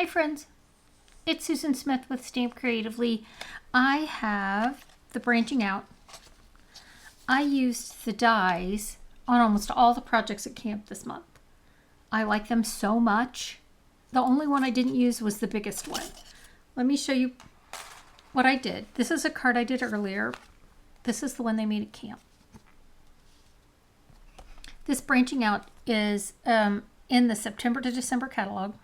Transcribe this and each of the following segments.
Hi friends, it's Susan Smith with Stamp Creatively. I have the branching out. I used the dies on almost all the projects at camp this month. I like them so much. The only one I didn't use was the biggest one. Let me show you what I did. This is a card I did earlier. This is the one they made at camp. This branching out is in the September to December catalog.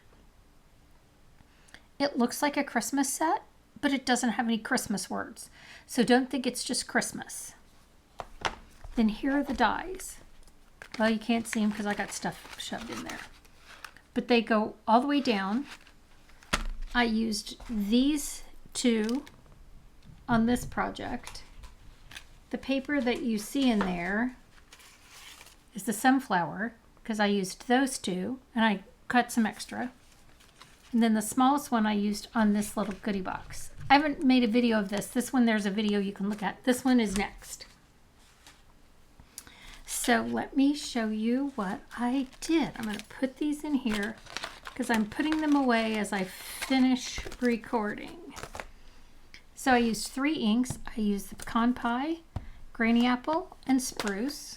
It looks like a Christmas set, but it doesn't have any Christmas words. So don't think it's just Christmas. Then here are the dies. Well, you can't see them because I got stuff shoved in there. But they go all the way down. I used these two on this project. The paper that you see in there is the sunflower because I used those two and I cut some extra. And then the smallest one I used on this little goodie box. I haven't made a video of this. This one, there's a video you can look at. This one is next. So let me show you what I did. I'm going to put these in here because I'm putting them away as I finish recording. So I used 3 inks. I used the Pecan Pie, Granny Apple, and Spruce.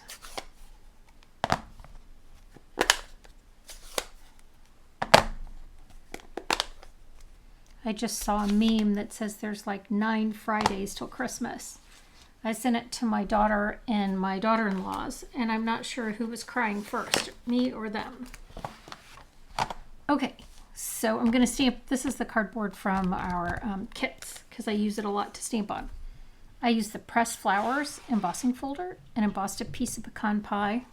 I just saw a meme that says there's like 9 Fridays till Christmas. I sent it to my daughter and my daughter-in-laws, and I'm not sure who was crying first, me or them. Okay, so I'm going to stamp. This is the cardboard from our kits because I use it a lot to stamp on. I used the Pressed Flowers embossing folder and embossed a piece of pecan pie.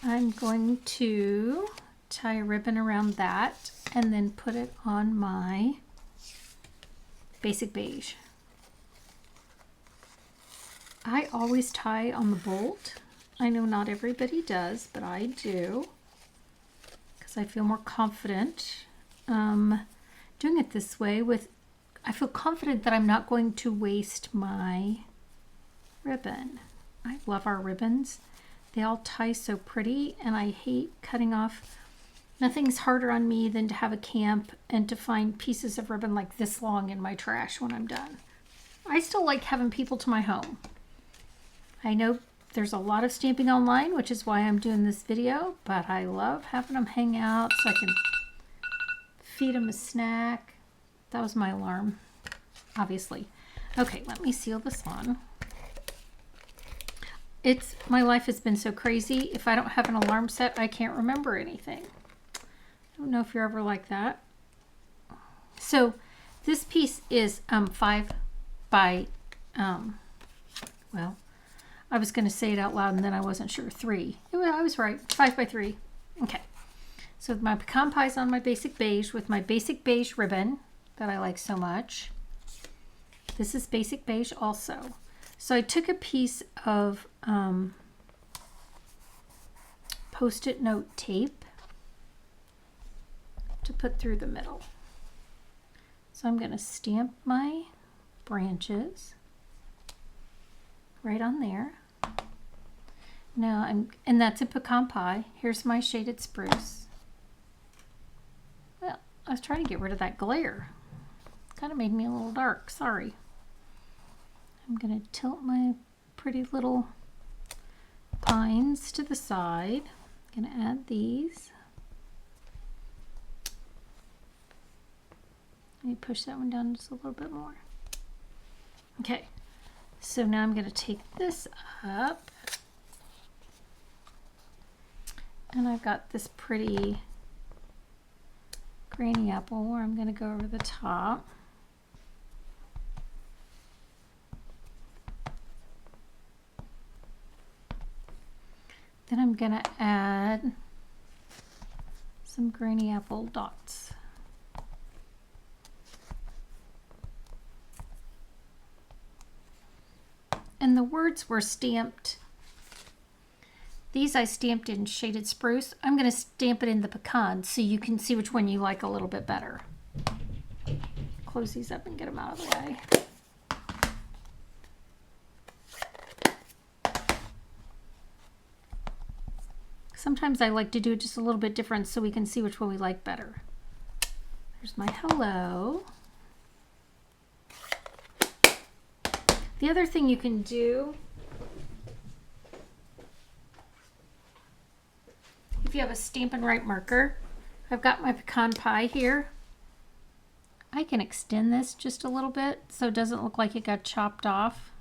I'm going to tie a ribbon around that and then put it on my basic beige. I always tie on the bolt. I know not everybody does, but I do because I feel more confident doing it this way. I feel confident that I'm not going to waste my ribbon. I love our ribbons. They all tie so pretty, and I hate cutting off. Nothing's harder on me than to have a camp and to find pieces of ribbon like this long in my trash when I'm done. I still like having people to my home. I know there's a lot of stamping online, which is why I'm doing this video, but I love having them hang out so I can feed them a snack. That was my alarm, obviously. Okay, let me seal this on. My life has been so crazy. If I don't have an alarm set, I can't remember anything. I don't know if you're ever like that. So this piece is 5 by, well, I was going to say it out loud and then I wasn't sure. 3. I was right. 5 by 3. Okay. So my pecan pie is on my basic beige with my basic beige ribbon that I like so much. This is basic beige also. So I took a piece of Post-it note tape to put through the middle. So I'm going to stamp my branches right on there. Now and that's a pecan pie. Here's my shaded spruce. Well, I was trying to get rid of that glare. Kind of made me a little dark, sorry. I'm going to tilt my pretty little pines to the side. I'm going to add these. Let me push that one down just a little bit more. Okay, so now I'm going to take this up. And I've got this pretty Granny Apple where I'm going to go over the top. Then I'm going to add some Granny Apple dots. And the words were stamped. These I stamped in shaded spruce. I'm going to stamp it in the pecan so you can see which one you like a little bit better. Close these up and get them out of the way. Sometimes I like to do it just a little bit different so we can see which one we like better. There's my hello. The other thing you can do, if you have a Stampin' Write marker, I've got my pecan pie here. I can extend this just a little bit so it doesn't look like it got chopped off.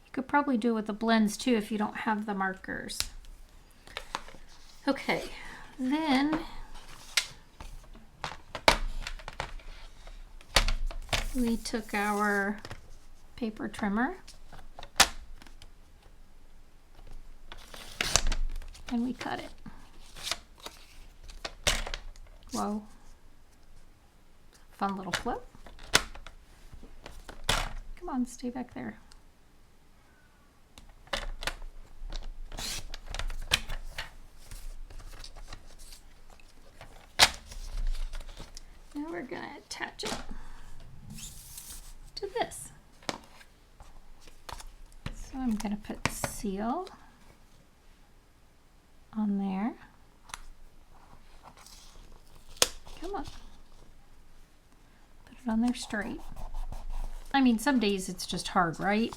You could probably do it with the blends too if you don't have the markers. Okay, then we took our paper trimmer and we cut it. Whoa. Fun little flip. Come on, stay back there. Now we're going to attach it to this. So I'm going to put seal on there. Come on. Put it on there straight. I mean, some days it's just hard, right?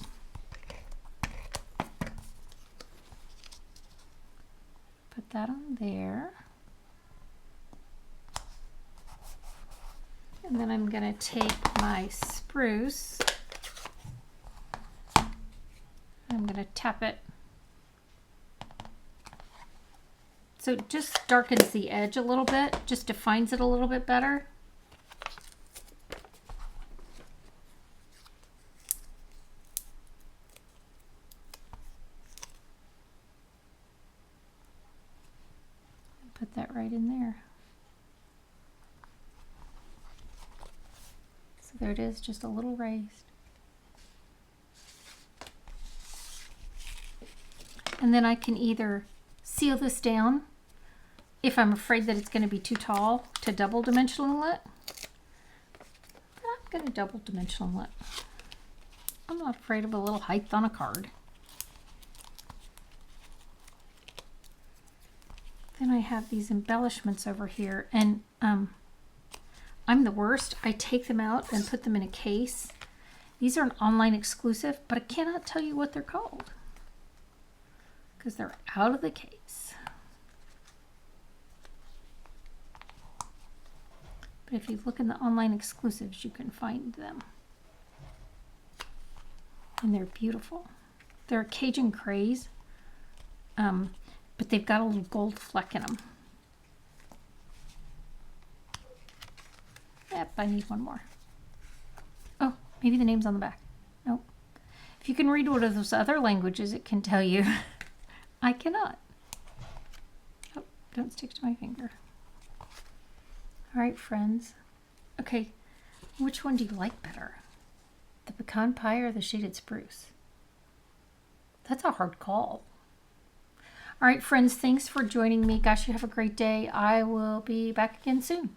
Put that on there. And then I'm going to take my spruce. I'm going to tap it. So it just darkens the edge a little bit, just defines it a little bit better. Put that right in there. So there it is, just a little raised. And then I can either seal this down if I'm afraid that it's going to be too tall to double dimensional it. I'm going to double dimensional it. I'm not afraid of a little height on a card. Then I have these embellishments over here, and I'm the worst. I take them out and put them in a case. These are an online exclusive, but I cannot tell you what they're called because they're out of the case. But if you look in the online exclusives, you can find them. And they're beautiful. They're Cajun Craze, but they've got a little gold fleck in them. Yep, I need one more. Oh, maybe the name's on the back. Nope. If you can read one of those other languages, it can tell you. I cannot. Oh, don't stick to my finger. All right, friends. Okay, which one do you like better? The pecan pie or the shaded spruce? That's a hard call. All right, friends, thanks for joining me. Gosh, you have a great day. I will be back again soon.